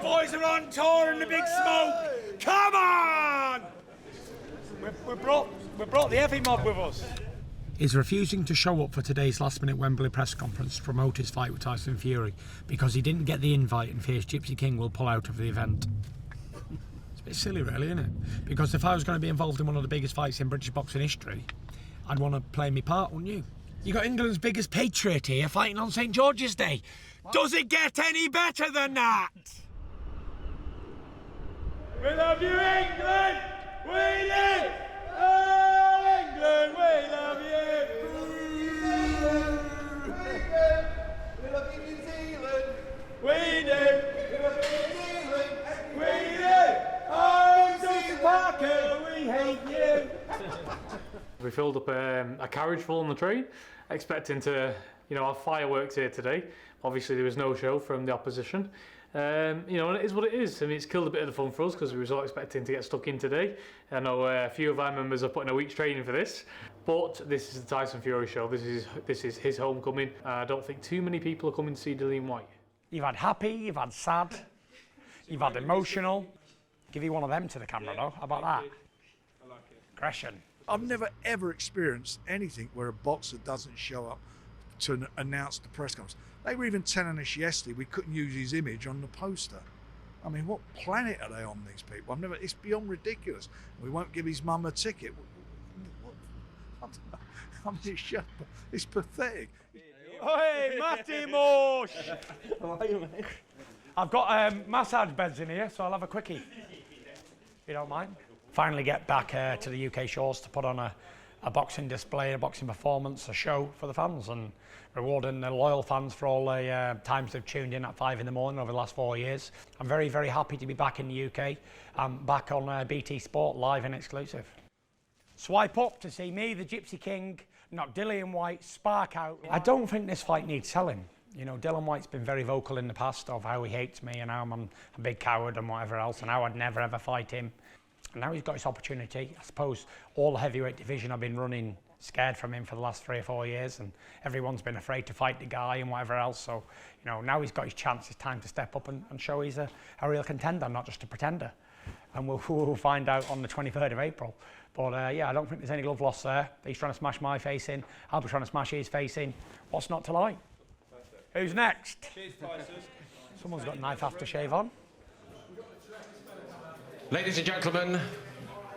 boys are on tour in the big smoke. Come on! We brought the heavy mob with us. He's refusing to show up for today's last-minute Wembley press conference to promote his fight with Tyson Fury because he didn't get the invite and fears Gypsy King will pull out of the event. It's a bit silly, really, isn't it? Because if I was going to be involved in one of the biggest fights in British boxing history, I'd want to play my part, wouldn't you? You got England's biggest patriot here fighting on St George's Day. What? Does it get any better than that? We love you, England! We live! Oh, England, we love you! We love you, New Zealand! We do! We love you, New Zealand! We do! Oh, BOXPARK, we hate you! We filled up a carriage full on the train, expecting to, have fireworks here today. Obviously, there was no show from the opposition. And it is what it is. I mean, it's killed a bit of the fun for us because we were all expecting to get stuck in today. I know a few of our members are putting a week's training for this, but this is the Tyson Fury show. This is his homecoming. I don't think too many people are coming to see Dillian Whyte. You've had happy, you've had sad, you've had emotional. Give you one of them to the camera, though. How about that? I like it. Aggression. I've never ever experienced anything where a boxer doesn't show up to announce the press conference. They were even telling us yesterday we couldn't use his image on the poster. I mean, what planet are they on, these people? It's beyond ridiculous. We won't give his mum a ticket. I'm just shut up. It's pathetic. Hey, Matty Mosh! How are you, mate? I've got massage beds in here, so I'll have a quickie. If you don't mind. Finally get back to the UK shores to put on a boxing display, a boxing performance, a show for the fans, and rewarding the loyal fans for all the times they've tuned in at 5 in the morning over the last 4 years. I'm very, very happy to be back in the UK. I'm back on BT Sport, live and exclusive. Swipe up to see me, the Gypsy King, knock Dillian Whyte, spark out. I don't think this fight needs selling. Dillian Whyte's been very vocal in the past of how he hates me and how I'm a big coward and whatever else, and how I'd never ever fight him. And now he's got his opportunity. I suppose all the heavyweight division I've been running scared from him for the last 3 or 4 years, and everyone's been afraid to fight the guy and whatever else. So, now he's got his chance. It's time to step up and show he's a real contender, not just a pretender. And we'll find out on the 23rd of April. But yeah, I don't think there's any love lost there. He's trying to smash my face in. I'll be trying to smash his face in. What's not to like? Who's next? Cheers, Tyson. Someone's got a knife aftershave on. Ladies and gentlemen,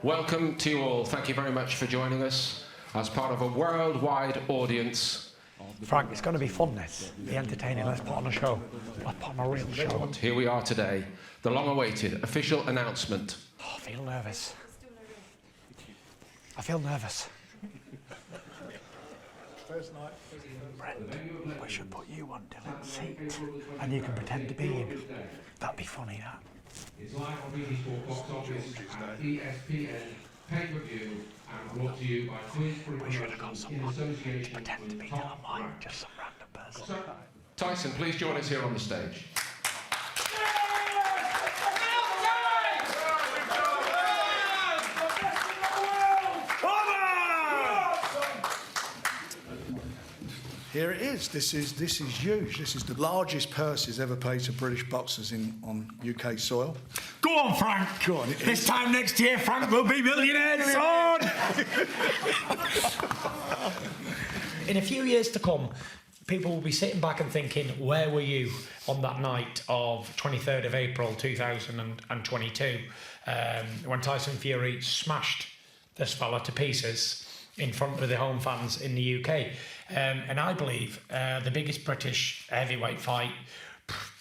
welcome to you all. Thank you very much for joining us as part of a worldwide audience. Frank, it's going to be fun, this. Be entertaining. Let's put on a show. Let's put on a real show. Here we are today, the long-awaited official announcement. Oh, I feel nervous. I feel nervous. First night. Brent, we should put you on Dylan's seat and you can pretend to be him. That'd be funny, that. It's live on BT Sport Box Office and ESPN pay-per-view and brought to you by Quiz We should have got someone to pretend to be Dylan Whyte, just some random person. Tyson, please join us here on the stage. Here it is. This is huge. This is the largest purses ever paid to British boxers on UK soil. Go on, Frank. Go on. This time next year, Frank will be millionaires, son! In a few years to come, people will be sitting back and thinking, where were you on that night of 23rd of April 2022 when Tyson Fury smashed this fella to pieces in front of the home fans in the UK. And I believe the biggest British heavyweight fight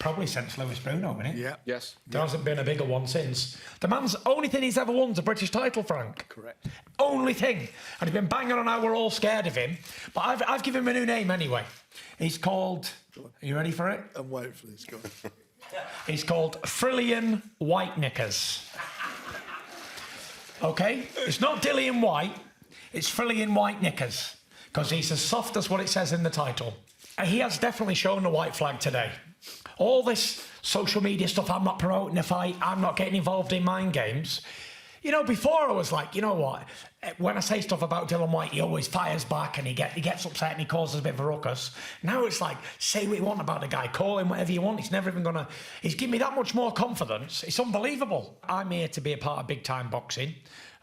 probably since BRUNO, isn't it? Yeah. Yes. There hasn't been a bigger one since. The man's only thing he's ever won's a British title, Frank. Correct. Only thing. And he's been banging on how we're all scared of him. But I've given him a new name anyway. He's called... Are you ready for it? I'm waiting for this guy. He's called Dillian Whyte Knickers. Okay? It's not Dillian Whyte. It's Dillian Whyte Knickers. Because he's as soft as what it says in the title. And he has definitely shown the white flag today. All this social media stuff, I'm not promoting the fight, I'm not getting involved in mind games. You know, before I was like, you know what? When I say stuff about Dillian Whyte, he always fires back and he gets upset and he causes a bit of a ruckus. Now it's like, say what you want about the guy, call him whatever you want. He's never even gonna. He's given me that much more confidence. It's unbelievable. I'm here to be a part of big time boxing.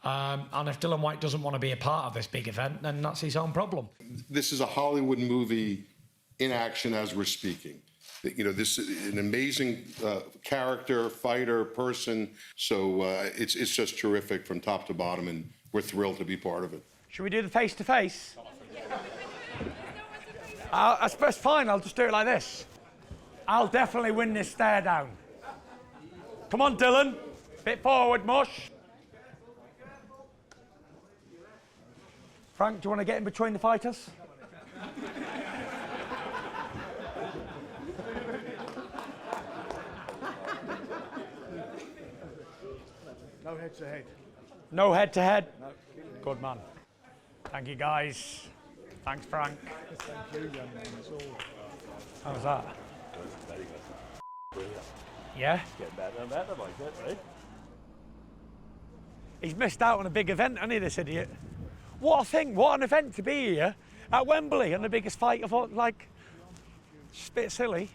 And if Dillian Whyte doesn't want to be a part of this big event, then that's his own problem. This is a Hollywood movie in action as we're speaking. You know, this is an amazing character, fighter, person. So it's just terrific from top to bottom, and we're thrilled to be part of it. Should we do the face-to-face? I suppose fine, I'll just do it like this. I'll definitely win this stare down. Come on, Dylan. Bit forward, mush. Frank, do you want to get in between the fighters? No head-to-head. No head-to-head? No. Good man. Thank you, guys. Thanks, Frank. Thank you, young man. It's all... How's that? Yeah? Get better and better like it, right? He's missed out on a big event, hasn't he, this idiot? What a thing, what an event to be here at Wembley and the biggest fight of all, like, it's a bit silly.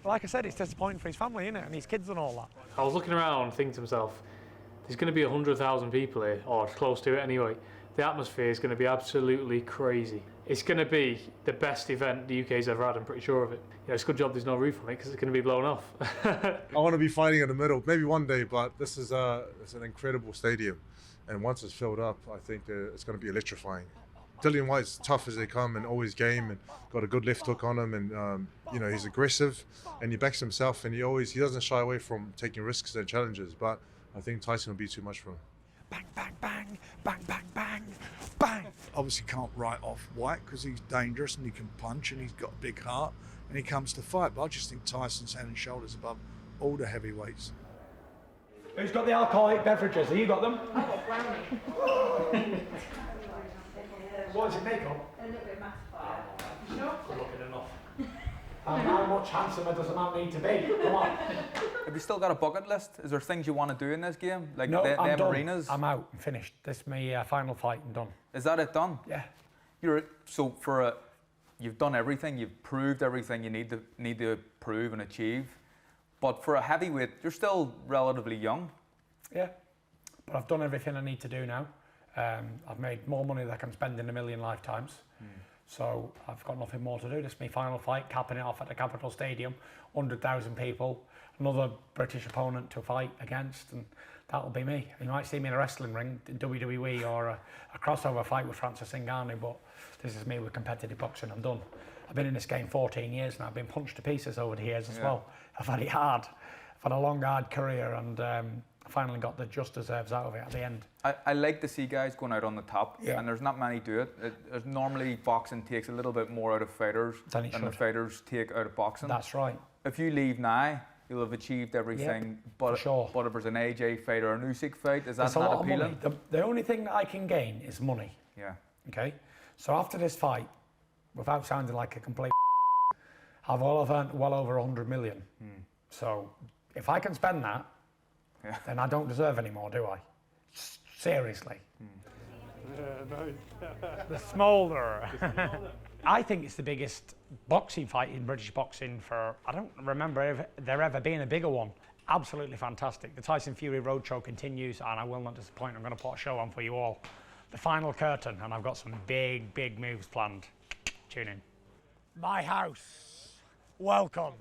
Like I said, it's disappointing for his family, isn't it? And his kids and all that. I was looking around thinking to myself, there's going to be 100,000 people here, or close to it anyway. The atmosphere is going to be absolutely crazy. It's going to be the best event the UK's ever had, I'm pretty sure of it. Yeah, it's a good job there's no roof on it because it's going to be blown off. I want to be fighting in the middle, maybe one day, but this is it's an incredible stadium. And once it's filled up, I think it's going to be electrifying. Dillian Whyte's tough as they come and always game and got a good left hook on him, and you know, he's aggressive and he backs himself, and he doesn't shy away from taking risks and challenges. But I think Tyson will be too much for him. Bang, bang, bang, bang, bang, bang, bang. Obviously can't write off White because he's dangerous and he can punch and he's got a big heart and he comes to fight. But I just think Tyson's head and shoulders above all the heavyweights. Who's got the alcoholic beverages? Have you got them? I got brownie. What does it make of? A little bit mattified. Sure. Good looking enough. How much handsomer does a man need to be? Come on. Have you still got a bucket list? Is there things you want to do in this game? Like No, I'm them done. arenas? I'm out. I'm finished. This is my final fight. I'm done. Is that it done? Yeah. You've done everything. You've proved everything you need to prove and achieve. But for a heavyweight, you're still relatively young. Yeah. But I've done everything I need to do now. I've made more money than I can spend in a million lifetimes. So I've got nothing more to do. This is my final fight, capping it off at the Capital Stadium, 100,000 people, another British opponent to fight against, and that'll be me. You might see me in a wrestling ring, in WWE, or a crossover fight with Francis Ngannou, but this is me with competitive boxing. I'm done. I've been in this game 14 years now. I've been punched to pieces over the years as well. I've had it hard. I've had a long, hard career, and I finally got the just deserves out of it at the end. I like to see guys going out on the top, and there's not many do it. Normally, boxing takes a little bit more out of fighters than the fighters take out of boxing. That's right. If you leave now, you'll have achieved everything. But, but if there's an AJ fight or an Usyk fight, is that not appealing? The only thing that I can gain is money. Yeah. Okay? So after this fight, without sounding like a complete I've earned well over 100 million. So if I can spend that, then I don't deserve any more, do I? Seriously. The smolder. I think it's the biggest boxing fight in British boxing for, I don't remember there ever being a bigger one. Absolutely fantastic. The Tyson Fury Roadshow continues, and I will not disappoint. I'm going to put a show on for you all. The final curtain, and I've got some big, big moves planned. Tune in. My house. Welcome.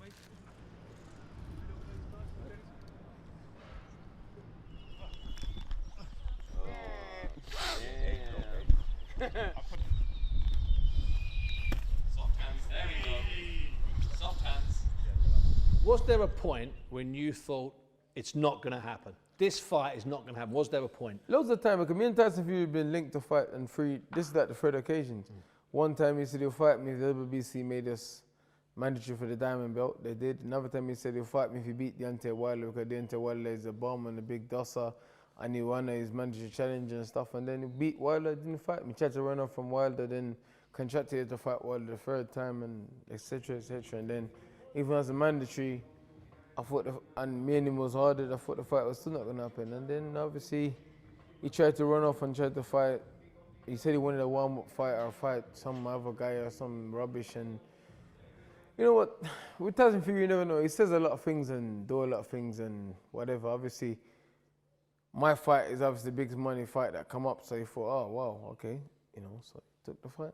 Was there a point when you thought it's not going to happen? This fight is not going to happen. Was there a point? Loads of time, because me and Tyson Fury have been linked to fight and free. This is like the third occasion. One time he said he'll fight me, the WBC made us mandatory for the diamond belt. They did. Another time he said he'll fight me if he beat Deontay Wilder, because Deontay Wilder is a bomb and a big dosser, and he won his mandatory challenge and stuff. And then he beat Wilder, didn't fight me. Tried to run off from Wilder, then contracted to fight Wilder the third time, and etc. etc. And then even as a mandatory, I thought, and me and him was harder, I thought the fight was still not going to happen. And then obviously he tried to run off and tried to fight. He said he wanted a warm-up fight or fight some other guy or some rubbish. And you know what? With Tyson Fury, you never know. He says a lot of things and do a lot of things and whatever. Obviously, my fight is obviously the biggest money fight that come up. So he thought, oh, wow, okay. You know, so he took the fight.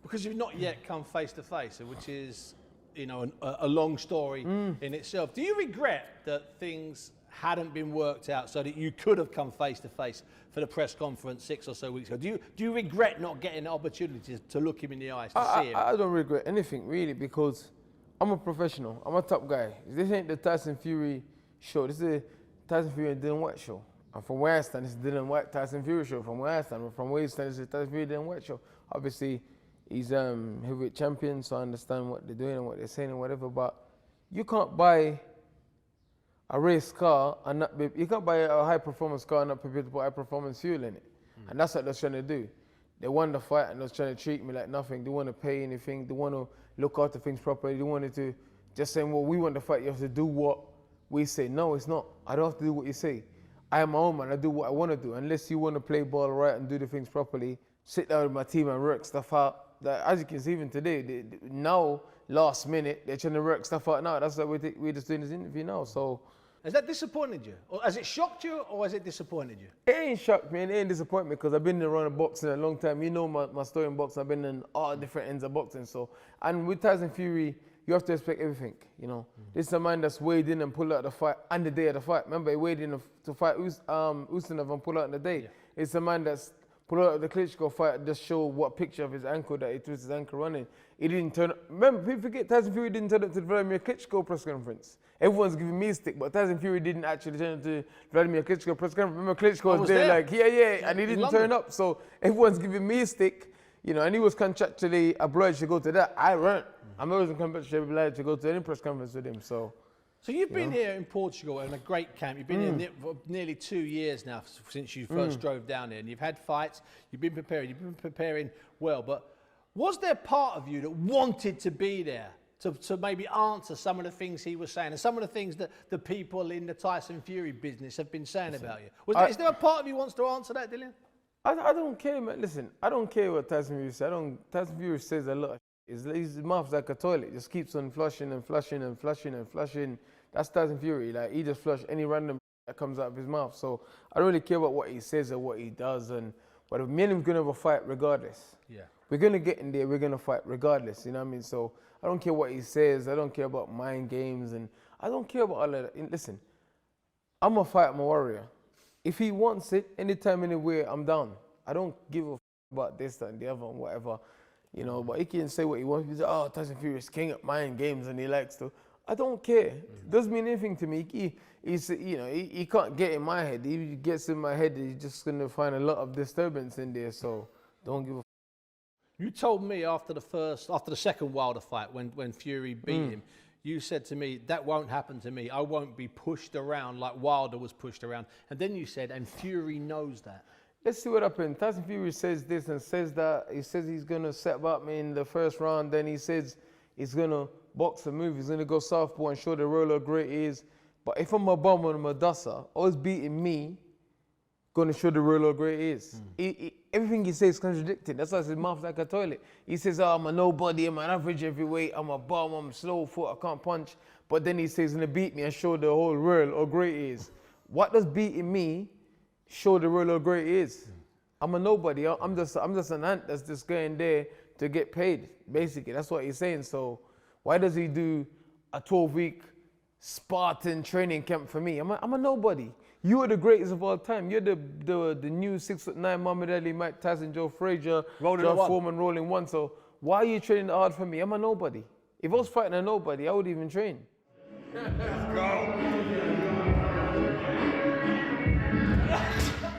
Because you've not yet come face to face, which is, you know, a long story in itself. Do you regret that things hadn't been worked out so that you could have come face to face for the press conference 6 or so weeks ago? Do you regret not getting the opportunity to look him in the eyes, to see him? I don't regret anything really, because I'm a professional. I'm a top guy. This ain't the Tyson Fury show. This is the Tyson Fury and Dillian Whyte show. And from where I stand, it's the Dillian Whyte Tyson Fury show. From where I stand, from where you stand, it's the Tyson Fury Dillian Whyte show. Obviously, he's heavyweight champion, so I understand what they're doing and what they're saying and whatever. But you can't buy a race car and not be, you can't buy a high performance car and not prepare to put high performance fuel in it. And that's what they're trying to do. They won the fight and they're trying to treat me like nothing. They want to pay anything. They want to look after things properly. They wanted to just say, well, we want the fight. You have to do what we say. No, it's not. I don't have to do what you say. I am my own man. I do what I want to do. Unless you want to play ball right and do the things properly, sit down with my team and work stuff out. That, as you can see, even today, now, last minute, they're trying to work stuff out now. That's why we're just doing this interview now. So, has that disappointed you? Or has it shocked you, or has it disappointed you? It ain't shocked me and it ain't disappointed me, because I've been around boxing a long time. You know my story in boxing. I've been in all different ends of boxing. So, and with Tyson Fury, you have to respect everything, you know. This is a man that's weighed in and pulled out the fight on the day of the fight. Remember, he weighed in to fight EUSTON and pulled out on the day. Yeah. It's a man that's pulled out the Klitschko fight and just show what picture of his ankle that he twisted his ankle running. He didn't turn up. Remember, people forget Tyson Fury didn't turn up to the Vladimir Klitschko press conference. Everyone's giving me a stick, but Tyson Fury didn't actually turn up to Vladimir Klitschko press conference. Remember, Klitschko was there like, yeah, and he didn't turn up. So everyone's giving me a stick, you know, and he was contractually obliged to go to that. I weren't. I'm always contractually obliged to go to any press conference with him. So you've been here in Portugal in a great camp. You've been here for nearly 2 years now since you first drove down here, and you've had fights. You've been preparing well. But was there part of you that wanted to be there to maybe answer some of the things he was saying and some of the things that the people in the Tyson Fury business have been saying about you? Is there a part of you who wants to answer that, Dillian? I don't care, man. Listen, I don't care what Tyson Fury says. Tyson Fury says a lot. His mouth's like a toilet. Just keeps on flushing and flushing and flushing and flushing. That's Tyson Fury. Like, he just flush any random that comes out of his mouth. So I don't really care about what he says or what he does. And but me and him gonna have a fight regardless. Yeah. We're gonna get in there. We're gonna fight regardless. You know what I mean? So I don't care what he says. I don't care about mind games, and I don't care about all of that. Listen, I'm a fight. I'm a warrior. If he wants it, anytime, anywhere, I'm down. I don't give a about this, that, and the other, and whatever. You know, but he can say what he wants. He says, oh, Tyson Fury is king of mind games, and he likes to. I don't care. It doesn't mean anything to me. He can't get in my head. He gets in my head, he's just going to find a lot of disturbance in there, so don't give a. You told me after the second Wilder fight, when Fury beat him, you said to me, that won't happen to me. I won't be pushed around like Wilder was pushed around. And then you said, and Fury knows that. Let's see what happened. Tyson Fury says this and says that. He says he's going to set up me in the first round. Then he says he's going to box a move. He's going to go southpaw and show the roller great is. But if I'm a bum on a Madassa, always beating me, going to show the roller great is. Everything he says is contradicting. That's why his mouth's like a toilet. He says, oh, I'm a nobody, I'm an average heavyweight, I'm a bum, I'm slow foot, I can't punch. But then he says he's going to beat me and show the whole world how great he is. What does beating me show the world how great he is? I'm a nobody. I'm just an ant that's just going there to get paid. Basically, that's what he's saying. So why does he do a 12-week Spartan training camp for me? I'm a nobody. You are the greatest of all time. You're the new 6'9" Muhammad Ali, Mike Tyson, Joe Frazier, John Foreman rolling one. So why are you training hard for me? I'm a nobody. If I was fighting a nobody, I would even train. Let's go.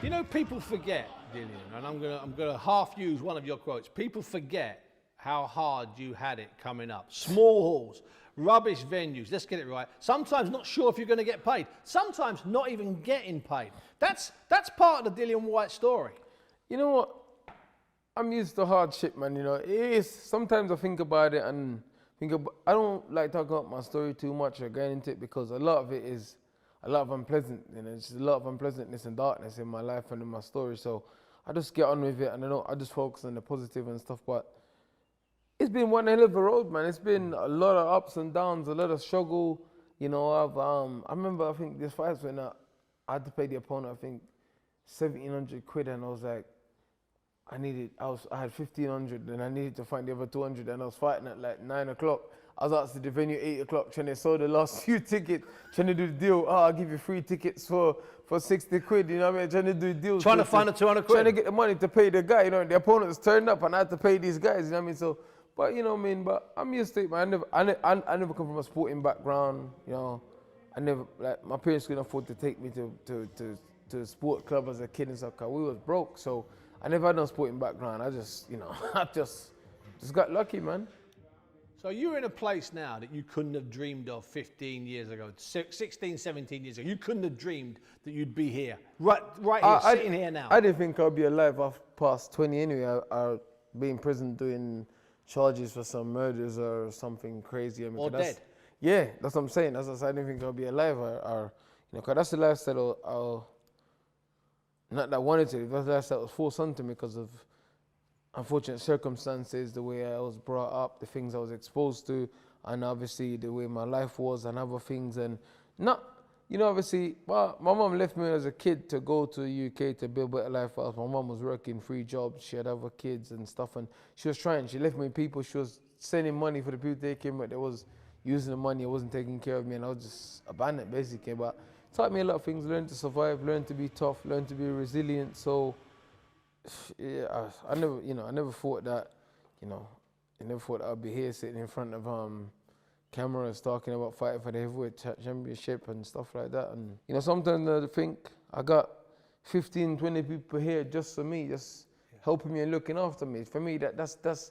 You know, people forget, Dillian, and I'm gonna half use one of your quotes. People forget how hard you had it coming up. Small halls, rubbish venues, let's get it right. Sometimes not sure if you're gonna get paid. Sometimes not even getting paid. That's part of the Dillian Whyte story. You know what? I'm used to hardship, man, you know. It is, sometimes I think about it and I don't like talking about my story too much or getting into it because a lot of it is a lot of unpleasant, you know, just a lot of unpleasantness and darkness in my life and in my story. So I just get on with it, and I just focus on the positive and stuff. But it's been one hell of a road, man. It's been a lot of ups and downs, a lot of struggle. You know, I remember, I think this fight when I had to pay the opponent, I think 1,700 quid, and I was like, I had 1,500, and I needed to find the other 200, and I was fighting at like 9 o'clock. I was out to the venue 8 o'clock, trying to sell the last few tickets, trying to do the deal. Oh, I'll give you 3 tickets for 60 quid, you know what I mean? Trying to do deals. Trying to find the 200 quid. Trying to get the money to pay the guy, you know, the opponents turned up, and I had to pay these guys, you know what I mean? So, but you know what I mean? But I'm used to it, man. I never come from a sporting background, you know. I never, like, my parents couldn't afford to take me to a sport club as a kid and stuff, 'cause we was broke, so I never had no sporting background. I just, you know, I just got lucky, man. So you're in a place now that you couldn't have dreamed of 15 years ago, 16, 17 years ago. You couldn't have dreamed that you'd be here, right here, sitting here now. I didn't think I'd be alive after past 20 anyway. I'd be in prison doing charges for some murders or something crazy. I mean, or dead. Yeah, that's what I'm saying. That's what I didn't think I'd be alive or you know, 'cause that's the lifestyle not that I wanted to, that's the lifestyle that was forced onto me because of unfortunate circumstances, the way I was brought up, the things I was exposed to, and obviously the way my life was and other things. And not, you know, obviously, my mom left me as a kid to go to the UK to build a better life for us. My mom was working 3 jobs, she had other kids and stuff, and she was trying. She left me people, she was sending money for the people taking, but they was using the money, it wasn't taking care of me, and I was just abandoned basically. But it taught me a lot of things, learned to survive, learned to be tough, learned to be resilient. So yeah, I never thought that, you know, I never thought that I'd be here sitting in front of cameras talking about fighting for the heavyweight championship and stuff like that. And you know, sometimes I think I got 15, 20 people here just for me, just helping me and looking after me. For me, that's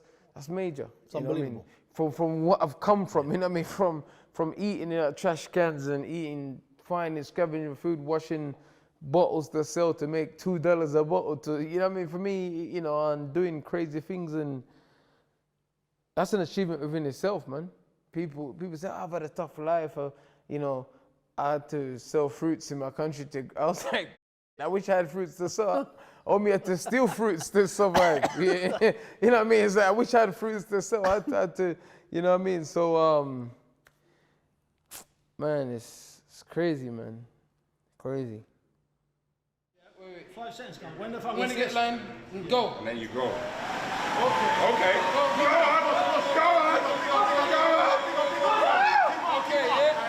major. It's unbelievable. From what I've come from, you know what I mean? From eating trash cans and eating fine and scavenging food, washing bottles to sell to make $2 a bottle to, you know what I mean? For me, you know, and doing crazy things, and that's an achievement within itself, man. People say, oh, I've had a tough life, you know, I had to sell fruits in my country I was like, I wish I had fruits to sell. Or me had to steal fruits to survive. You know what I mean? It's like, I wish I had fruits to sell. I had to, you know what I mean? So, man, it's crazy, man. Crazy. Wait, 5 seconds, go. When to get line, go. And then you go. Okay. Go on. Okay, yeah.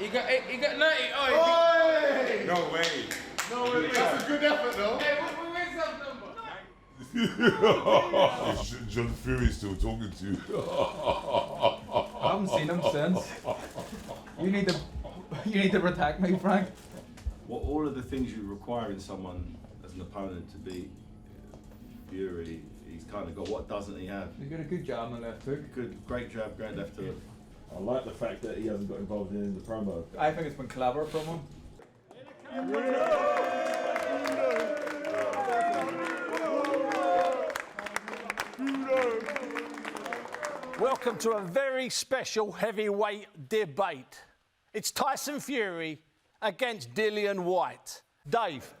You got 90. Oh, No way. No way. That's a good effort, though. Hey, where's that number? John Fury still talking to you. I haven't seen him since. You need to protect me, Frank. What all of the things you require in someone as an opponent to beat Fury, he's kind of got. What doesn't he have? He's got a good jab on the left hook. Great jab, great left hook. I like the fact that he hasn't got involved in the promo. I think it's been clever from him. Welcome to a very special heavyweight debate. It's Tyson Fury against Dillian Whyte. Dave,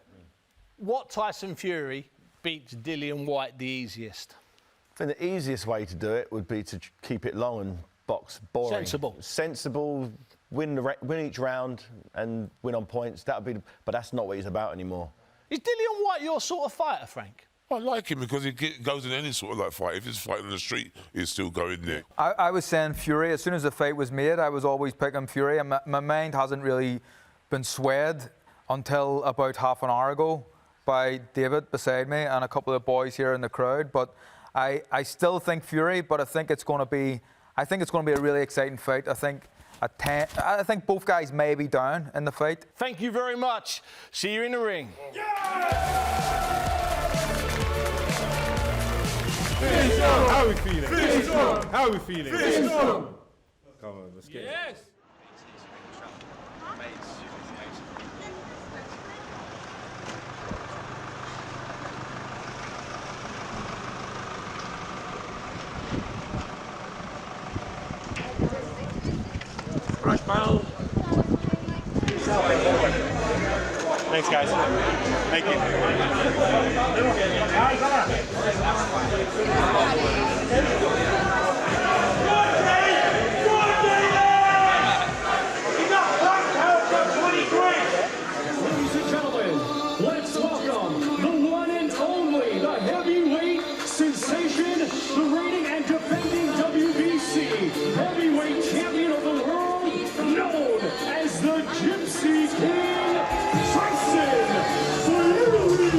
what Tyson Fury beats Dillian Whyte the easiest? I think the easiest way to do it would be to keep it long and box boring. Sensible, win each round and win on points. That would be, but that's not what he's about anymore. Is Dillian Whyte your sort of fighter, Frank? I like him because he goes in any sort of like fight. If he's fighting on the street, he'll still go in there. I was saying Fury. As soon as the fight was made, I was always picking Fury, and my mind hasn't really been swayed until about half an hour ago by David beside me and a couple of boys here in the crowd. But I still think Fury, but I think it's going to be a really exciting fight. I think both guys may be down in the fight. Thank you very much. See you in the ring. How are we feeling? How are we feeling? Come on, let's get it. Yes. Rush bell. Thanks, guys. Thank you. Ladies and gentlemen, let's welcome the one and only, the heavyweight sensation, the reigning and defending WBC heavyweight champion of the world, known as the Gypsy King, Tyson Fury.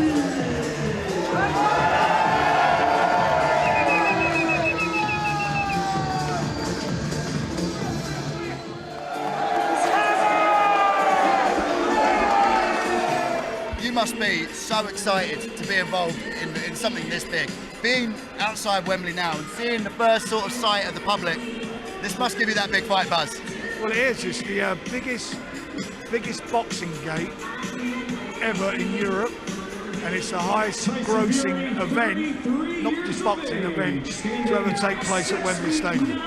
You must be so excited to be involved in something this big. Being outside Wembley now and seeing the first sort of sight of the public, this must give you that big fight buzz. Well, it is. It's the biggest boxing gate ever in Europe, and it's the highest grossing event, not just boxing event, to ever take place at Wembley Stadium.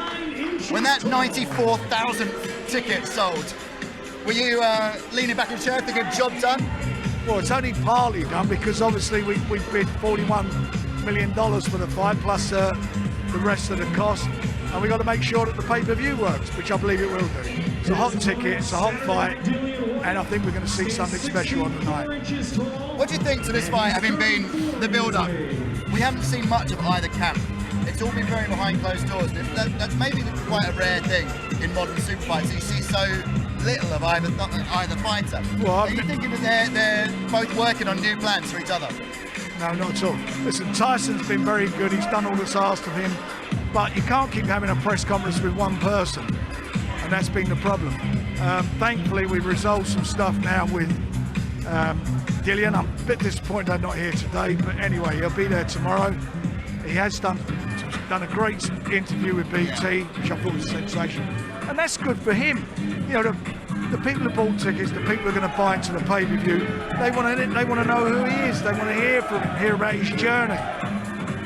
When that 94,000th ticket sold, were you leaning back in your chair thinking job done? Well, it's only partly done because obviously we bid $41 million for the fight plus the rest of the cost, and we got to make sure that the pay-per-view works, which I believe it will do. It's a hot ticket, it's a hot fight, and I think we're going to see something special on the night. What do you think to this fight, having been the build-up? We haven't seen much of either camp. It's all been very behind closed doors. That's maybe quite a rare thing in modern super fights. You see so little of either fighter. Well, are you thinking that they're both working on new plans for each other? No, not at all. Listen, Tyson's been very good. He's done all that's asked of him, but you can't keep having a press conference with one person, and that's been the problem. Thankfully, we've resolved some stuff now with Dillian. I'm a bit disappointed I'm not here today, but anyway, he'll be there tomorrow. He has done a great interview with BT, which I thought was sensational, and that's good for him. You know, the people who bought tickets, the people who are going to buy into the pay-per-view, they want to know who he is. They want to hear from him, hear about his journey.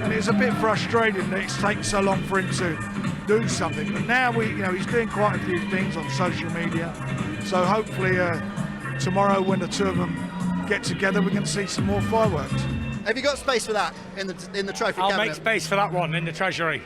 And it's a bit frustrating that it's taken so long for him to do something. But now he's doing quite a few things on social media. So hopefully tomorrow, when the two of them get together, we can see some more fireworks. Have you got space for that in the trophy cabinet? I'll make space for that one in the treasury.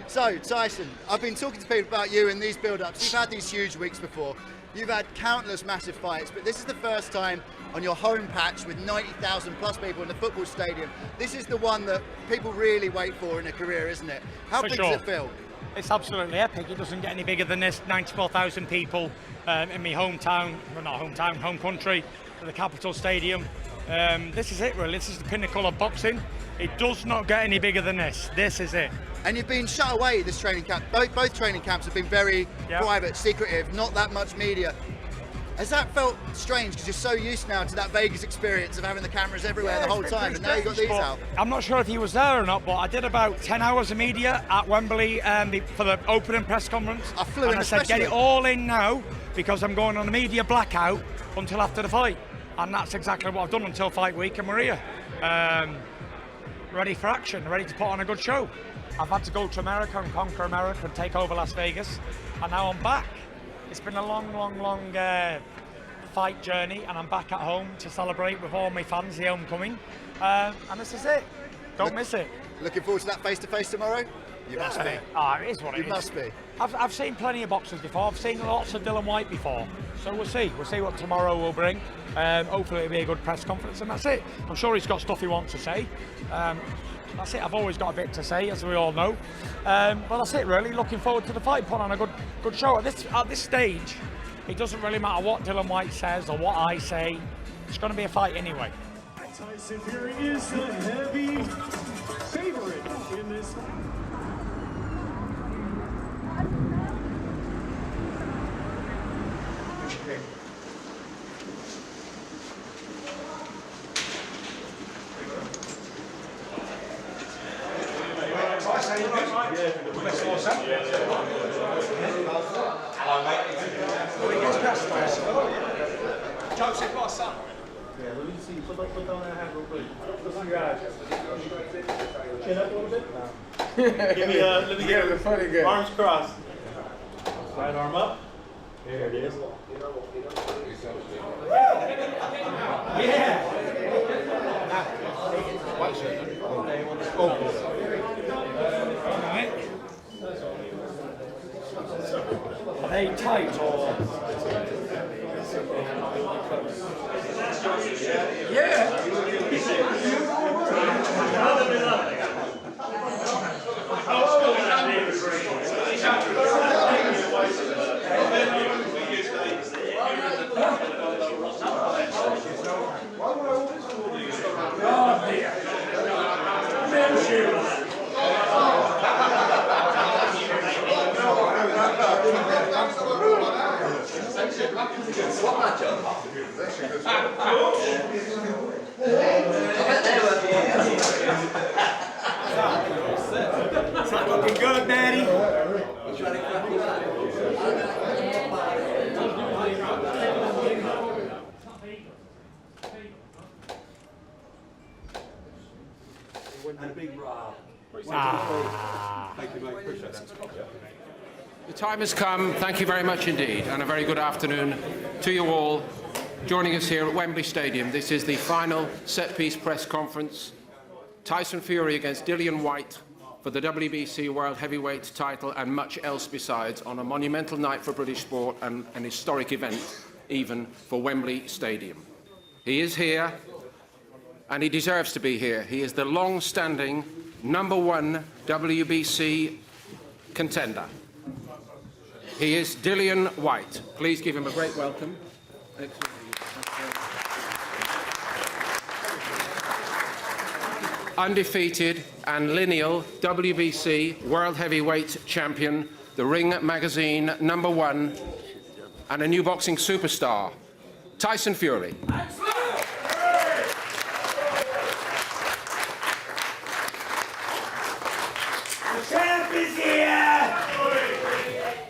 So, Tyson, I've been talking to people about you in these build-ups. You've had these huge weeks before. You've had countless massive fights, but this is the first time on your home patch with 90,000 plus people in the football stadium. This is the one that people really wait for in a career, isn't it? How big does it feel? It's absolutely epic. It doesn't get any bigger than this. 94,000 people in my hometown, well, not hometown, home country, the capital stadium. This is it, really. This is the pinnacle of boxing. It does not get any bigger than this. This is it. And you've been shut away this training camp. Both training camps have been very private, secretive, not that much media. Has that felt strange because you're so used now to that Vegas experience of having the cameras everywhere the whole time, and now you've got these out? I'm not sure if he was there or not, but I did about 10 hours of media at Wembley for the opening press conference. I flew in and I said, get it all in now because I'm going on a media blackout until after the fight. And that's exactly what I've done until fight week, and we're here. Ready for action, ready to put on a good show. I've had to go to America and conquer America and take over Las Vegas, and now I'm back. It's been a long fight journey, and I'm back at home to celebrate with all my fans, the homecoming, and this is it. Don't miss it. Looking forward to that face-to-face tomorrow? You must be. It is what it is. You must be. I've seen plenty of boxers before. I've seen lots of Dillian Whyte before. So we'll see. We'll see what tomorrow will bring. Hopefully it'll be a good press conference, and that's it. I'm sure he's got stuff he wants to say. That's it. I've always got a bit to say, as we all know. But that's it, really. Looking forward to the fight. Put on a good show. At this stage, it doesn't really matter what Dillian Whyte says or what I say. It's going to be a fight anyway. Tyson Fury is the heavy favorite in this. Joseph, got a son. Yeah, let me see. Put down that hat real quick. Chin up a little bit? No. Let me get the funny guy. Arms crossed. Right arm up. There it is. Yeah. Are they tight or? Is that looking good, Daddy? And a big row. Thank you, mate. Appreciate that. The time has come. Thank you very much indeed, and a very good afternoon to you all joining us here at Wembley Stadium. This is the final set-piece press conference. Tyson Fury against Dillian Whyte for the WBC World Heavyweight title and much else besides on a monumental night for British sport and an historic event even for Wembley Stadium. He is here and he deserves to be here. He is the long-standing #1 WBC contender. He is Dillian Whyte. Please give him a great welcome. Undefeated and lineal WBC World Heavyweight Champion, the Ring Magazine #1, and a new boxing superstar, Tyson Fury.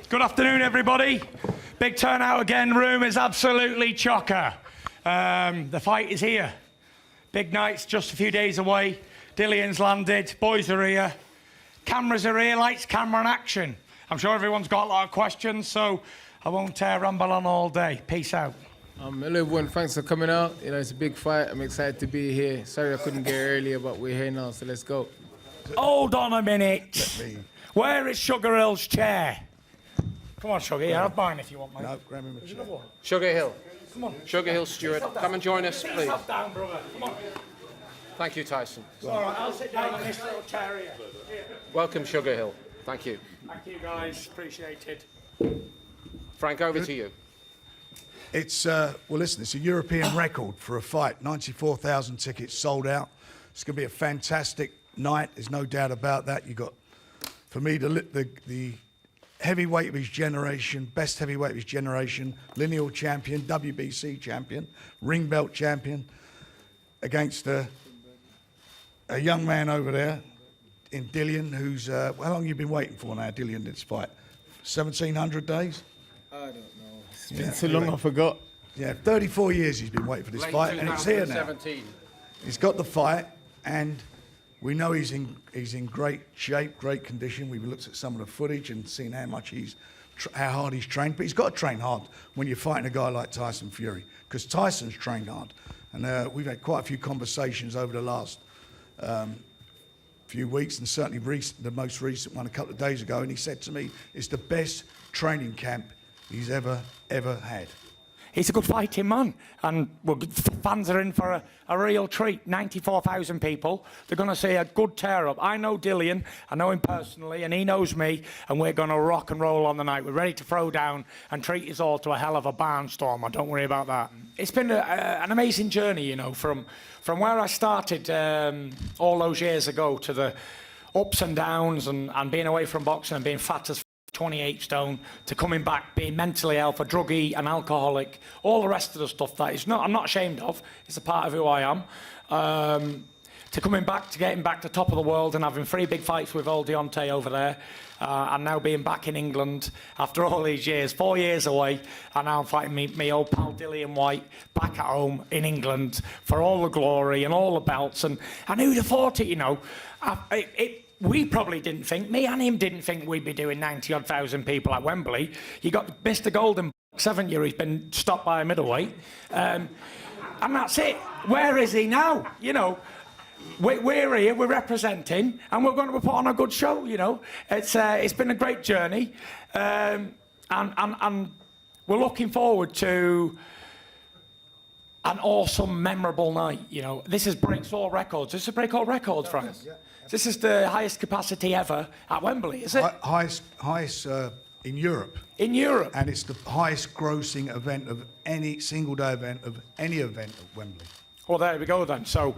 Good afternoon, everybody. Big turnout again. Room is absolutely chocker. The fight is here. Big night's just a few days away. Dillian's landed. Boys are here. Cameras are here. Lights, camera, and action. I'm sure everyone's got a lot of questions, so I won't ramble on all day. Peace out. Hello, everyone. Thanks for coming out. You know, it's a big fight. I'm excited to be here. Sorry I couldn't get here earlier, but we're here now, so let's go. Hold on a minute. Where is SUGARHILL's chair? Come on, Sugar. Yeah, I'll buy mine if you want, mate. No, grab him a chair. Sugar Hill. Come on. Sugar Hill Steward, come and join us, please. Sit down, brother. Come on. Thank you, Tyson. All right, I'll sit down on this little chair here. Welcome, Sugar Hill. Thank you. Thank you, guys. Appreciated. Frank, over to you. It's, well, listen, it's a European record for a fight. 94,000 tickets sold out. It's going to be a fantastic night. There's no doubt about that. You got, for me, the heavyweight of his generation, best heavyweight of his generation, lineal champion, WBC champion, ring belt champion, against a young man over there in Dillian, who's, how long have you been waiting for now, Dillian, this fight? 1,700 days? I don't know. It's been so long, I forgot. Yeah, 34 years he's been waiting for this fight, and it's here now. He's got the fight, and we know he's in great shape, great condition. We've looked at some of the footage and seen how much how hard he's trained. But he's got to train hard when you're fighting a guy like Tyson Fury, because Tyson's trained hard. And we've had quite a few conversations over the last few weeks, and certainly the most recent one a couple of days ago. And he said to me, it's the best training camp he's ever had. He's a good fighting man, and fans are in for a real treat. 94,000 people. They're going to see a good tear-up. I know Dillian, I know him personally, and he knows me, and we're going to rock and roll on the night. We're ready to throw down and treat us all to a hell of a barnstormer. Don't worry about that. It's been an amazing journey, you know, from where I started all those years ago to the ups and downs and being away from boxing and being fat as 28 stone, to coming back, being mentally ill, for druggie and alcoholic, all the rest of the stuff that I'm not ashamed of. It's a part of who I am. To coming back, to getting back to top of the world and having 3 big fights with old Deontay over there, and now being back in England after all these years, 4 years away, and now I'm fighting me old pal Dillian Whyte back at home in England for all the glory and all the belts. And who'd have thought it, you know? We probably didn't think, me and him didn't think we'd be doing 90,000 people at Wembley. You got Mr. Golden 7 years he's been stopped by a middleweight. And that's it. Where is he now? You know, we're here, we're representing, and we're going to put on a good show, you know. It's been a great journey. And we're looking forward to an awesome, memorable night, you know. This breaks all records. This is break all records, Frank. Yeah. This is the highest capacity ever at Wembley, is it? Highest in Europe. In Europe. And it's the highest grossing event of any single day event of any event at Wembley. Well, there we go then. So,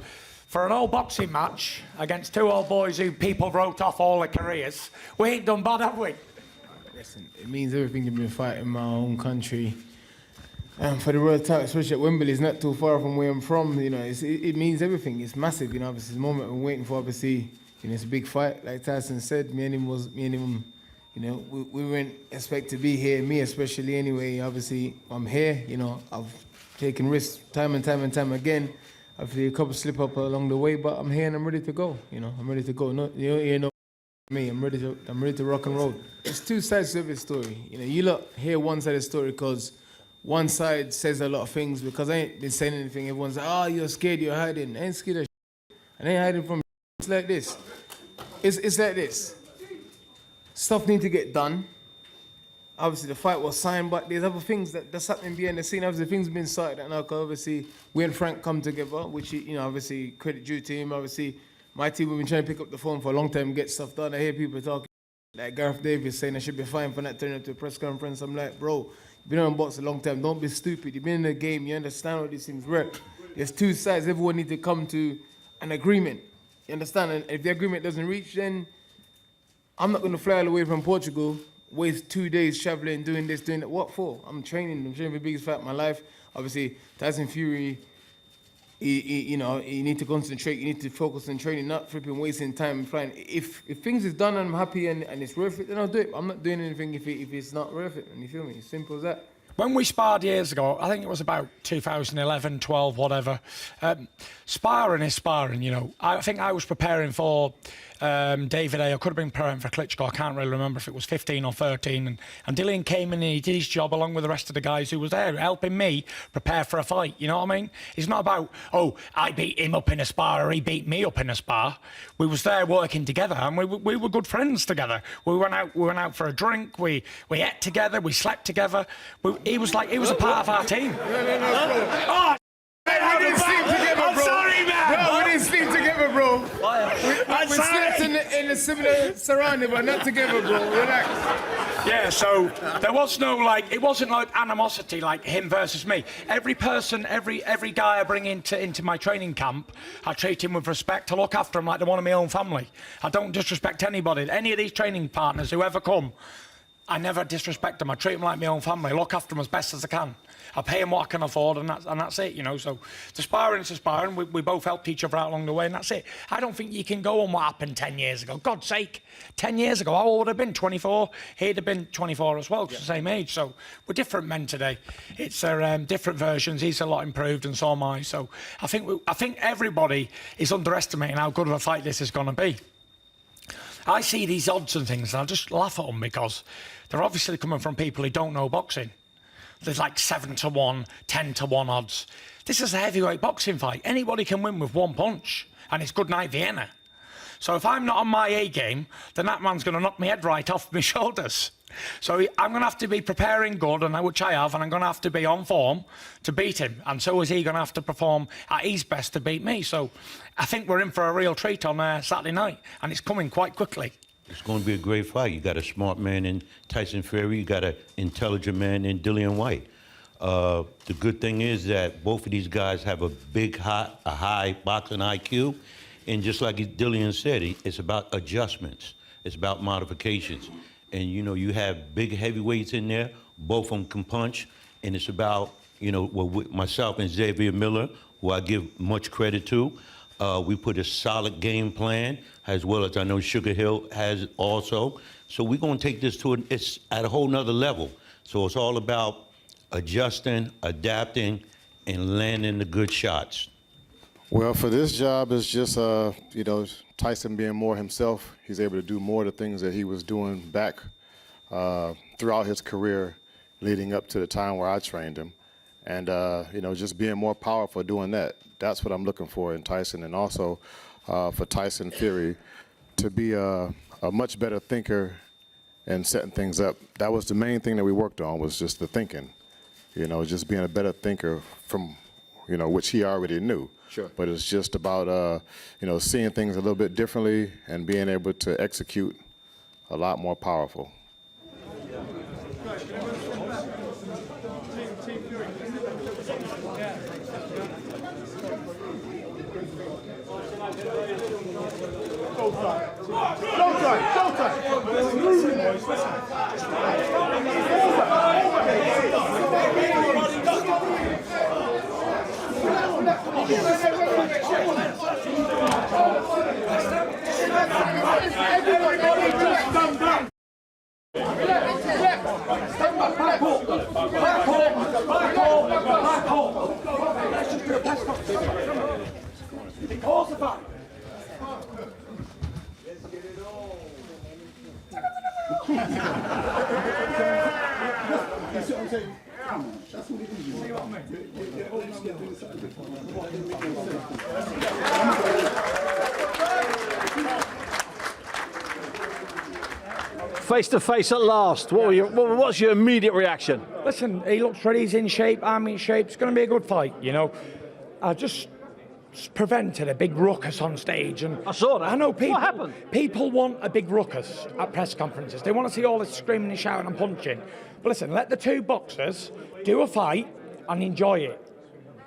for an old boxing match against two old boys who people wrote off all their careers, we ain't done bad, have we? Listen, it means everything to be fighting in my own country. And for the world title, especially at Wembley, it's not too far from where I'm from. You know, it means everything. It's massive. You know, obviously, the moment we're waiting for, obviously, you know, it's a big fight. Like Tyson said, me and him, you know, we weren't expect to be here. Me especially, anyway. Obviously, I'm here. You know, I've taken risks time and time again. I've had a couple slip up along the way, but I'm here and I'm ready to go. You know, I'm ready to go. No, you know me. I'm ready to rock and roll. It's two sides of the story. You know, you look hear one side of the story because one side says a lot of things because I ain't been saying anything. Everyone's like, oh, you're scared, you're hiding. I ain't scared of shit. I ain't hiding from shit. It's like this. It's like this. Stuff need to get done. Obviously, the fight was signed, but there's other things that's happening behind the scene. Obviously, things have been started, and obviously, we and Frank come together, which, you know, obviously, credit due to him. Obviously, my team, we've been trying to pick up the phone for a long time, get stuff done. I hear people talking, like Gareth Davis saying I should be fine for not turning up to a press conference. I'm like, bro, you've been on box a long time. Don't be stupid. You've been in the game. You understand how these things work. There's two sides. Everyone needs to come to an agreement. You understand? And if the agreement doesn't reach, then I'm not going to fly all the way from Portugal, waste 2 days traveling, doing this, doing that. What for? I'm training for the biggest fight of my life. Obviously, Tyson Fury, you know, you need to concentrate. You need to focus on training, not flipping, wasting time flying. If things is done and I'm happy and it's worth it, then I'll do it. I'm not doing anything if it's not worth it. And you feel me? It's simple as that. When we sparred years ago, I think it was about 2011, 12, whatever, sparring is sparring, you know. I think I was preparing for David A. I could have been preparing for Klitschko. I can't really remember if it was 15 or 13. And Dillian came in and he did his job along with the rest of the guys who was there, helping me prepare for a fight. You know what I mean? It's not about, oh, I beat him up in a spar or he beat me up in a spar. We was there working together and we were good friends together. We went out for a drink. We ate together. We slept together. He was a part of our team. Oh, we didn't sleep together, bro. I'm sorry, man. Bro, we didn't sleep together, bro. We slept in a similar surrounding, but not together, bro. Relax. Yeah, so there was no, it wasn't like animosity, like him versus me. Every person, every guy I bring into my training camp, I treat him with respect. I look after him like they're one of my own family. I don't disrespect anybody. Any of these training partners who ever come, I never disrespect them. I treat them like my own family. I look after them as best as I can. I pay them what I can afford, and that's it, you know. So the sparring is sparring. We both helped each other out along the way, and that's it. I don't think you can go on what happened 10 years ago. God's sake, 10 years ago, how old would I have been? 24? He'd have been 24 as well, because the same age. So we're different men today. It's different versions. He's a lot improved, and so am I. So I think everybody is underestimating how good of a fight this is going to be. I see these odds and things, and I just laugh at them because they're obviously coming from people who don't know boxing. There's like 7-1, 10-1 odds. This is a heavyweight boxing fight. Anybody can win with one punch, and it's good night Vienna. So if I'm not on my A game, then that man's going to knock my head right off my shoulders. So I'm going to have to be preparing good, which I have, and I'm going to have to be on form to beat him. And so is he going to have to perform at his best to beat me. So I think we're in for a real treat on Saturday night, and it's coming quite quickly. It's going to be a great fight. You got a smart man in Tyson Fury. You got an intelligent man in Dillian Whyte. The good thing is that both of these guys have a high boxing IQ. And just like Dillian said, it's about adjustments. It's about modifications. And, you know, you have big heavyweights in there. Both of them can punch. And it's about, you know, myself and Xavier Miller, who I give much credit to. We put a solid game plan, as well as I know SUGARHILL has also. So we're going to take this it's at a whole nother level. So it's all about adjusting, adapting, and landing the good shots. Well, for this job, it's just, you know, Tyson being more himself. He's able to do more of the things that he was doing back throughout his career. leading up to the time where I trained him. And, you know, just being more powerful doing that. That's what I'm looking for in Tyson. And also for Tyson Fury to be a much better thinker and setting things up. That was the main thing that we worked on, was just the thinking. You know, just being a better thinker from, you know, which he already knew. Sure. But it's just about, you know, seeing things a little bit differently and being able to execute a lot more powerful. Face to face at last. What's your immediate reaction? Listen, he looks ready, he's in shape, I'm in shape, it's going to be a good fight, you know. I just prevented a big ruckus on stage. And I saw that. I know people, what happened? People want a big ruckus at press conferences. They want to see all this screaming and shouting and punching. But listen, let the two boxers do a fight and enjoy it.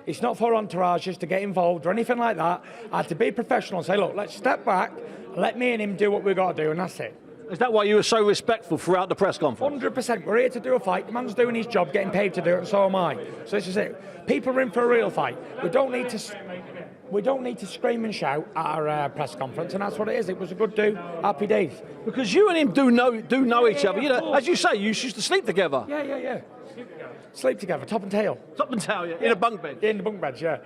It's not for entourages to get involved or anything like that. I had to be professional and say, look, let's step back, let me and him do what we've got to do, and that's it. Is that why you were so respectful throughout the press conference? 100%. We're here to do a fight. The man's doing his job, getting paid to do it, and so am I. So this is it. People are in for a real fight. We don't need to scream and shout at our press conference, and that's what it is. It was a good do. Happy days. Because you and him do know each other. You know, as you say, you used to sleep together. Yeah. Sleep together, top and tail. Top and tail, yeah. In a bunk bed. In the bunk beds, yeah.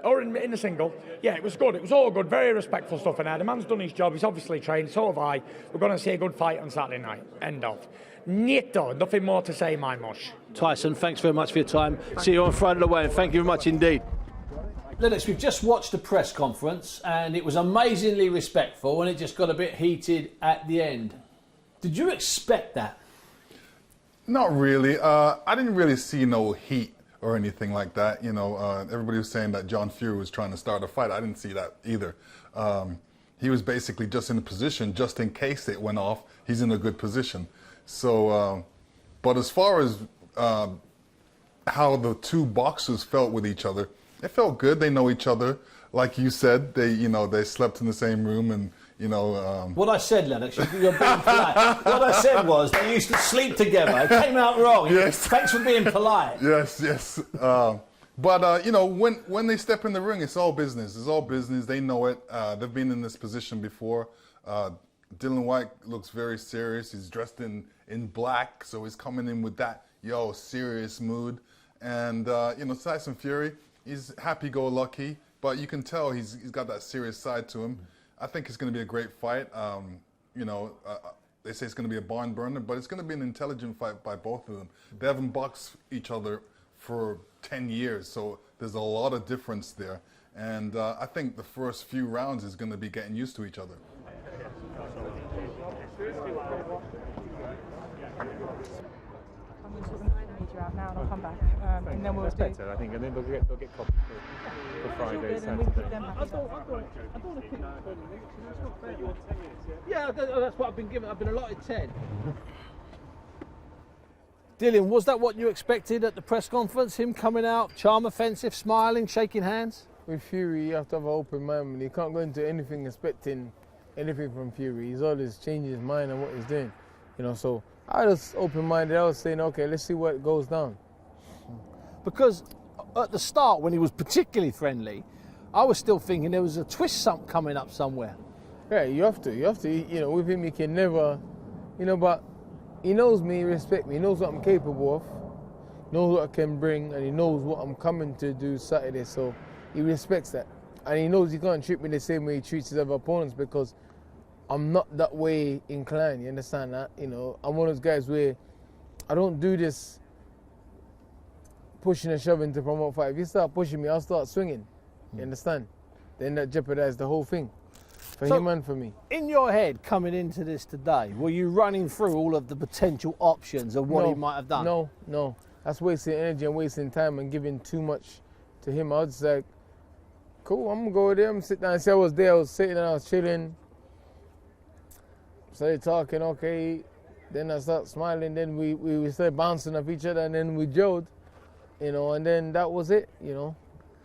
Or in a single. Yeah, it was good. It was all good. Very respectful stuff in there. The man's done his job. He's obviously trained. So have I. We're going to see a good fight on Saturday night. End of. Nieto. Nothing more to say, my mush. Tyson, thanks very much for your time. See you on Friday away, and thank you very much indeed. Lennox, we've just watched the press conference, and it was amazingly respectful, and it just got a bit heated at the end. Did you expect that? Not really. I didn't really see no heat or anything like that. You know, everybody was saying that John Fury was trying to start a fight. I didn't see that either. He was basically just in a position, just in case it went off, he's in a good position. So, but as far as how the two boxers felt with each other, it felt good. They know each other. Like you said, they slept in the same room and, What I said, Lennox, you're being polite. What I said was they used to sleep together. It came out wrong. Yes. Thanks for being polite. Yes. But when they step in the ring, it's all business. It's all business. They know it. They've been in this position before. Dillian Whyte looks very serious. He's dressed in black, so he's coming in with that serious mood. And Tyson Fury, he's happy-go-lucky, but you can tell he's got that serious side to him. I think it's going to be a great fight. They say it's going to be a barn burner, but it's going to be an intelligent fight by both of them. They haven't boxed each other for 10 years, so there's a lot of difference there. And I think the first few rounds is going to be getting used to each other. Out now and I'll come back and then we'll do better, I think, and then they'll get copied for Friday, Saturday. I don't want to keep 20 minutes. It's not fair. You want 10 minutes, yeah? Yeah, that's what I've been given. I've been allotted 10. Dillian, was that what you expected at the press conference? Him coming out, charm offensive, smiling, shaking hands? With Fury, you have to have an open mind. You can't go into anything expecting anything from Fury. He's always changing his mind and what he's doing. So I was open-minded. I was saying, okay, let's see what goes down. Because at the start, when he was particularly friendly, I was still thinking there was a twist coming up somewhere. Yeah, you have to. With him, you can never, but he knows me, he respects me. He knows what I'm capable of, knows what I can bring, and he knows what I'm coming to do Saturday. So he respects that. And he knows he can't treat me the same way he treats his other opponents because I'm not that way inclined, you understand that? I'm one of those guys where I don't do this pushing and shoving to promote fight. If you start pushing me, I'll start swinging. You understand? Then that jeopardizes the whole thing. For him and for me. In your head, coming into this today, were you running through all of the potential options of what he might have done? No. That's wasting energy and wasting time and giving too much to him. I was like, cool, I'm gonna go there, I'm sit down. See, I was there, I was sitting and I was chilling. Started talking, okay. Then I started smiling, then we started bouncing off each other and then we joked, you know, and then that was it, you know.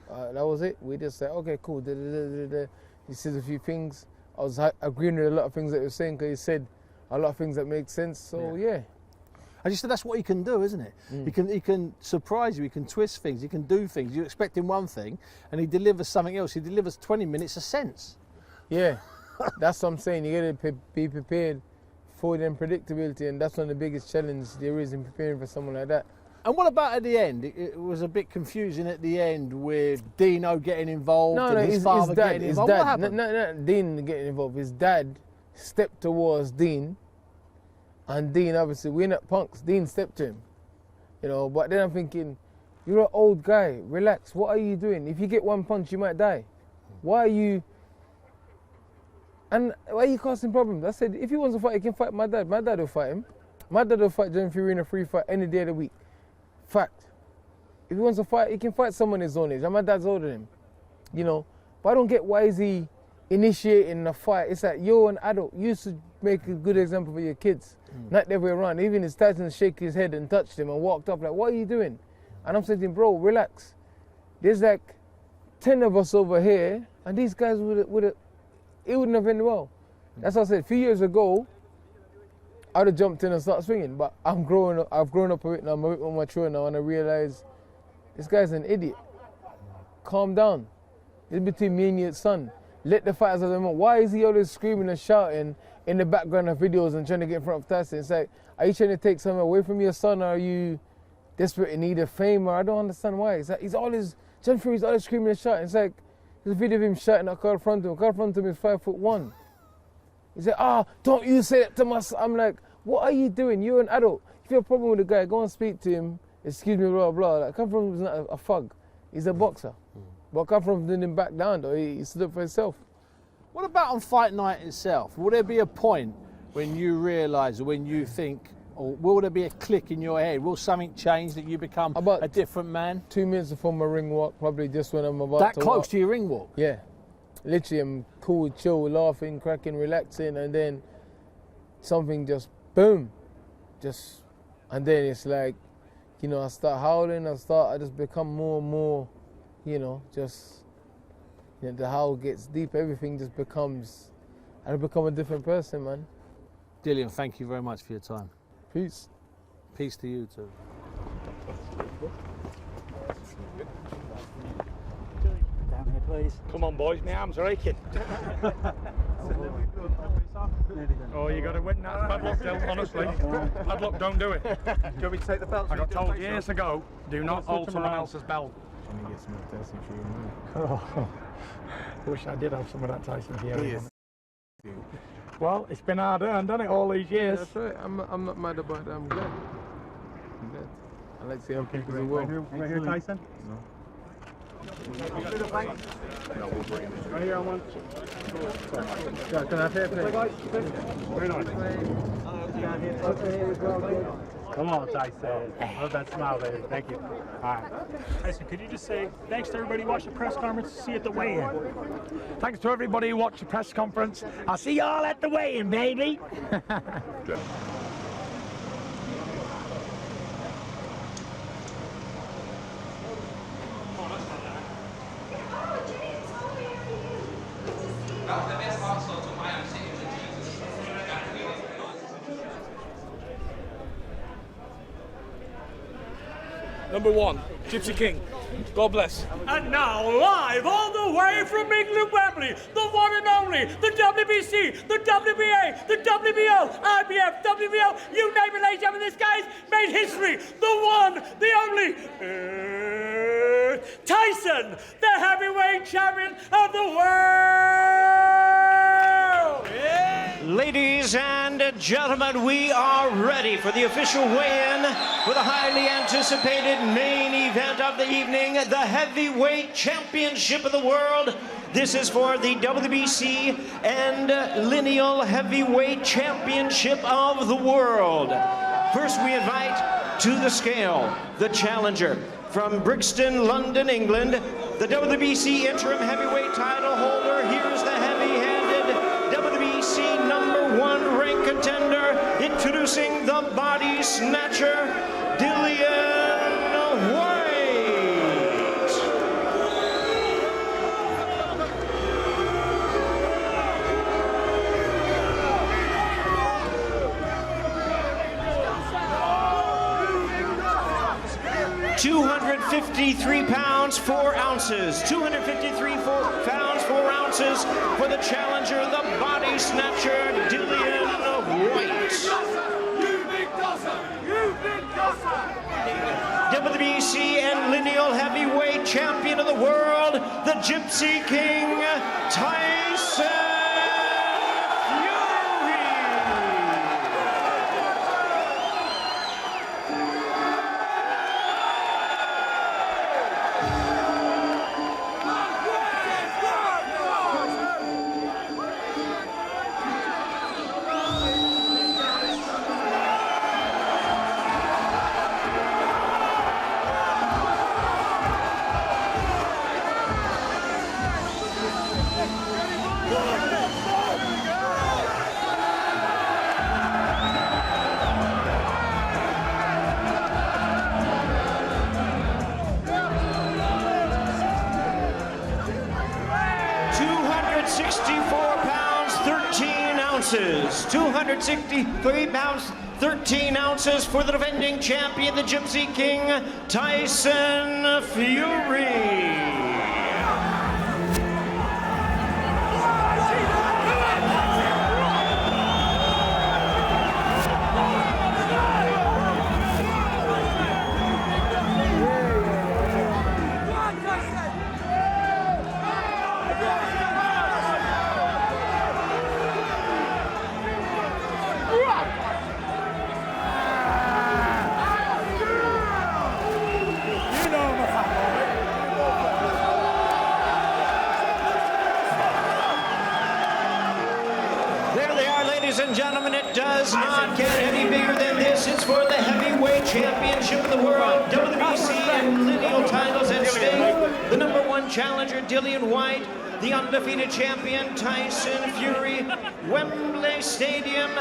That was it. We just said, okay, cool. He said a few things. I was agreeing with a lot of things that he was saying because he said a lot of things that make sense. So yeah. I just said that's what he can do, isn't it? He can surprise you. He can twist things. He can do things. You're expecting one thing, and he delivers something else. He delivers 20 minutes of sense. Yeah, that's what I'm saying. You got to be prepared for the unpredictability, and that's one of the biggest challenges there is in preparing for someone like that. And what about at the end? It was a bit confusing at the end with Dino getting involved and his father getting involved. What happened? No, Dean getting involved. His dad stepped towards Dean, and Dean, obviously, we're not punks. Dean stepped to him, you know. But then I'm thinking, you're an old guy. Relax. What are you doing? If you get one punch, you might die. Why are you? And why are you causing problems? I said, if he wants to fight, he can fight my dad. My dad will fight him. My dad will fight John Fury in a free fight any day of the week. Fact. If he wants to fight, he can fight someone his own age. And my dad's older than him, you know. But I don't get why is he initiating a fight. It's like you're an adult. You should make a good example for your kids, not the other way around. Even his Tyson shake his head and touched him and walked up like, what are you doing? And I'm saying, bro, relax. There's like 10 of us over here, and these guys it wouldn't have ended well. That's what I said. A few years ago, I'd have jumped in and started swinging, but I've grown up a bit now, I'm a bit more mature now, and I realize this guy's an idiot. Calm down. It's between me and your son. Let the fighters have them on. Why is he always screaming and shouting in the background of videos and trying to get in front of Tyson? It's like, are you trying to take something away from your son, or are you desperate in need of fame? Or I don't understand why. It's like John Fury's always screaming and shouting. It's like, there's a video of him shouting at Carl Frontum. Carl Frontum is 5'1". He said, don't you say that to my son. I'm like, what are you doing? You're an adult. If you have a problem with a guy, go and speak to him. Excuse me, blah, blah. Like, Carl Frontum is not a thug. He's a boxer. But Carl Frontum didn't back down, though. He stood up for himself. What about on fight night itself? Will there be a point when you realise, or when you think, or will there be a click in your head? Will something change that you become a different man? 2 minutes before my ring walk, probably just when I'm about that to close walk. to your ring walk? Yeah. Literally, I'm cool, chill, laughing, cracking, relaxing, and then something just boom. And then it's like, you know, I start howling, I just become more and more, you know, the howl gets deep, everything just becomes, I become a different person, man. Dillian, thank you very much for your time. Peace. Peace to you too. Down here, please. Come on, boys, my arms are aching. Oh, you got to win that. Bad luck, Dill, honestly. Bad luck, don't do it. Do you want me to take the belt? I got told years ago, do not hold someone else's belt. Trying to get some of Tyson Fury, man. Oh, I wish I did have some of that Tyson Fury. Well, it's been hard earned, hasn't it, all these years? Yeah, that's right. I'm not mad about that. I'm glad. I like seeing people as well. Right here, Tyson? No. Right here, I want. Can I have it? Very nice. Come on, Tyson. Love that smile, baby. Thank you. All right. Tyson, could you just say thanks to everybody who watched the press conference? See you at the weigh-in. Thanks to everybody who watched the press conference. I'll see you all at the weigh-in, baby. Number one, Gypsy King. God bless. And now, live all the way from England, Wembley, the one and only, the WBC, the WBA, the WBO, IBF, WBO, you name it, ladies and gentlemen, this guy's made history. The one, the only, Tyson, the heavyweight champion of the world. Yeah. Ladies and gentlemen, we are ready for the official weigh-in with a highly anticipated main event. event of the evening, the Heavyweight Championship of the World. This is for the WBC and Lineal Heavyweight Championship of the World. First, we invite to the scale the challenger from Brixton, London, England, the WBC interim heavyweight title holder. Here's the heavy-handed WBC #1 rank contender, introducing the body snatcher, Dillian Whyte. 253 pounds, 4 ounces. 253 pounds, 4 ounces for the challenger, the body snatcher, Dillian Whyte. WBC and Lineal Heavyweight Champion of the World, the Gypsy King, Tyson Fury. 263 pounds, 13 ounces for the defending champion, the Gypsy King, Tyson Fury. 'Does not get any bigger than this. It's for the Heavyweight Championship of the World. WBC and Lineal titles at stake. The #1 challenger, Dillian Whyte. The undefeated champion, Tyson Fury. Wembley Stadium.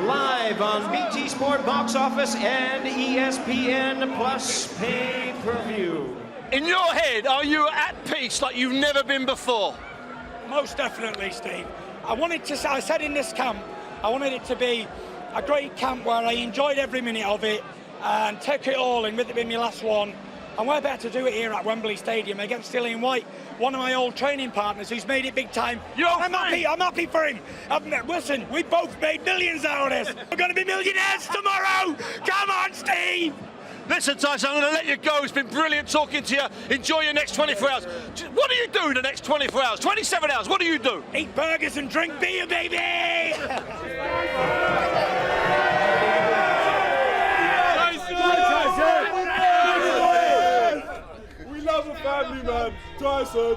Live on BT Sport Box Office and ESPN Plus pay-per-view. In your head, are you at peace like you've never been before? Most definitely, Steve. I said in this camp, I wanted it to be a great camp where I enjoyed every minute of it and take it all in with it being my last one. And we're better to do it here at Wembley Stadium against Dillian Whyte, one of my old training partners who's made it big time. I'm happy for him. Listen, we both made millions out of this. We're going to be millionaires tomorrow. Come on, Steve. Listen, Tyson, I'm going to let you go. It's been brilliant talking to you. Enjoy your next 24 hours. What do you do in the next 24 hours? 27 hours, what do you do? Eat burgers and drink beer, baby! We love a family, man. Tyson.